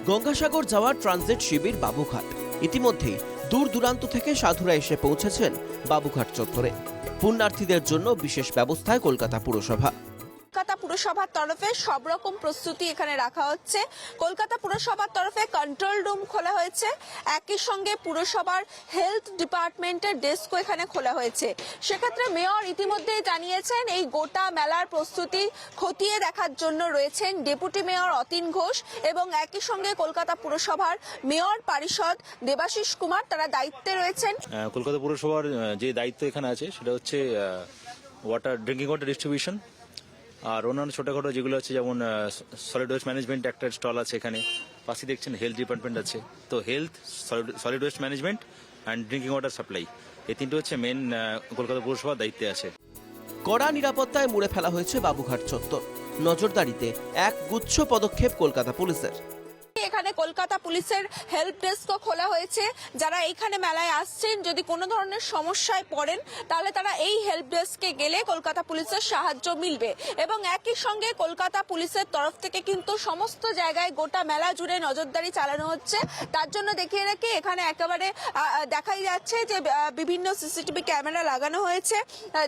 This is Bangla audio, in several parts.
গঙ্গাসাগর যাওয়ার ট্রানজিট শিবির বাবুঘাট। ইতিমধ্যেই দূর দূরান্ত থেকে সাধুরা এসে পৌঁছেছেন বাবুঘাট চত্বরে। পুণ্যার্থীদের জন্য বিশেষ ব্যবস্থায় কলকাতা পুরসভা। কলকাতা পুরসভার তরফে সব রকম প্রস্তুতি এখানে রাখা হচ্ছে। কলকাতা পুরসভার তরফে কন্ট্রোল রুম খোলা হয়েছে, একই সঙ্গে পুরসভার হেলথ ডিপার্টমেন্টের ডেস্কও এখানে খোলা হয়েছে। সেক্ষেত্রে মেয়র ইতিমধ্যেই জানিয়েছেন এই গোটা মেলার প্রস্তুতি খতিয়ে দেখার জন্য রয়েছেন ডেপুটি মেয়র অতীন ঘোষ এবং একই সঙ্গে কলকাতা পুরসভার মেয়র পরিষদ দেবাশিস কুমার, তারা দায়িত্বে রয়েছেন। কলকাতা পুরসভার যে দায়িত্ব এখানে আছে সেটা হচ্ছে ড্রিঙ্কিং ওয়াটার ডিস্ট্রিবিউশন, আর অন্যান্য ছোটখাটো যেগুলো আছে যেমন সলিড ওয়েস্ট ম্যানেজমেন্ট একটা স্টল আছে এখানে, পাশে দেখছেন হেলথ ডিপার্টমেন্ট আছে। তো health, solid waste management and drinking water supply, এই তিনটে হচ্ছে মেন কলকাতা পুরসভার দায়িত্বে আছে। কড়া নিরাপত্তায় মুড়ে ফেলা হয়েছে বাবুঘাট চত্বর। নজরদারিতে এক গুচ্ছ পদক্ষেপ কলকাতা পুলিশের। এখানে কলকাতা পুলিশের হেল্প ডেস্কও খোলা হয়েছে। যারা এখানে মেলায় আসছেন, যদি কোনো ধরনের সমস্যায় পড়েন তাহলে তারা এই হেল্প ডেস্কে গেলে কলকাতা পুলিশের সাহায্য মিলবে। এবং একই সঙ্গে কলকাতা পুলিশের তরফ থেকে কিন্তু সমস্ত জায়গায় গোটা মেলা জুড়ে নজরদারি চালানো হচ্ছে। তার জন্য দেখিয়ে রেখে এখানে একেবারে দেখাই যাচ্ছে যে বিভিন্ন সিসিটিভি ক্যামেরা লাগানো হয়েছে,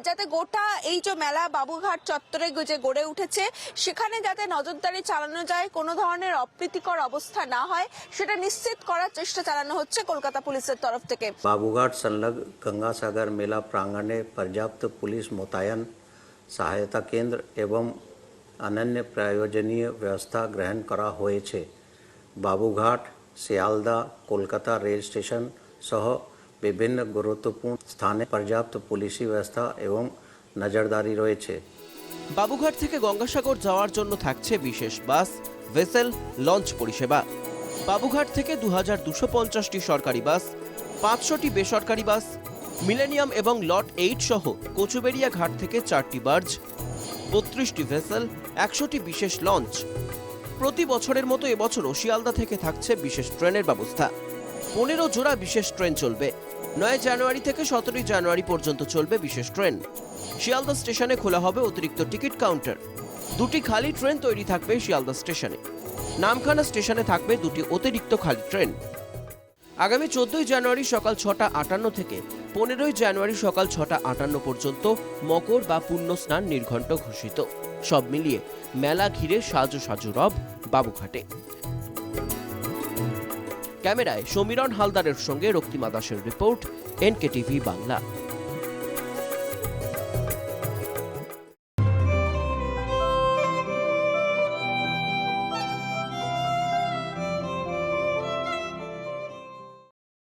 যাতে গোটা এই যে মেলা বাবুঘাট চত্বরে যে গড়ে উঠেছে সেখানে যাতে নজরদারি চালানো যায়, কোনো ধরনের অপ্রীতিকর অবস্থা না হয় সেটা নিশ্চিত করার চেষ্টা চালানো হচ্ছে কলকাতা পুলিশের তরফ থেকে। बाबूघाट संलग्न गंगासागर मेला प्रांगणे पर्याप्त पुलिस मोतायन, सहायता केंद्र एवं अनन्य प्रयोजनीय व्यवस्था ग्रहण करा होयेछे। बाबूघाट, शियालदा, कोलकाता रेल स्टेशन सह विभिन्न गुरुत्वपूर्ण स्थाने पर्याप्त पुलिसी व्यवस्था एवं नजरदारी रयेछे। বাবুঘাট থেকে গঙ্গাসাগর যাওয়ার জন্য থাকছে বিশেষ বাস, ভেসেল, লঞ্চ পরিষেবা। বাবুঘাট থেকে 2250টি সরকারি বাস, 500টি বেসরকারি বাস, মিলেনিয়াম এবং লট 8 সহ কোচুবেড়িয়া ঘাট থেকে 4টি বার্জ, 32টি ভেসেল, 100টি বিশেষ লঞ্চ। প্রতি বছরের মতো এবছরও শিয়ালদা থেকে থাকছে বিশেষ ট্রেনের ব্যবস্থা। 15 জোড়া বিশেষ ট্রেন চলবে। 9 জানুয়ারি থেকে 17 জানুয়ারি পর্যন্ত চলবে বিশেষ ট্রেন। শিয়ালদা স্টেশনে খোলা হবে অতিরিক্ত টিকিট কাউন্টার। 2টি খালি ট্রেন তৈরি থাকবে শিয়ালদা স্টেশনে। নামখানা স্টেশনে থাকবে 2টি অতিরিক্ত খালি ট্রেন। আগামী 14 জানুয়ারি সকাল 6টা 58 থেকে 15 জানুয়ারি সকাল 6টা 58 পর্যন্ত মকর বা পুণ্য স্নান নির্ঘণ্ট ঘোষিত। সব মিলিয়ে মেলা ঘিরে সাজো সাজো রব বাবুঘাটে। ক্যামেরায় সমীরণ হালদারের সঙ্গে রক্তিমা দাসের রিপোর্ট, NKTV বাংলা।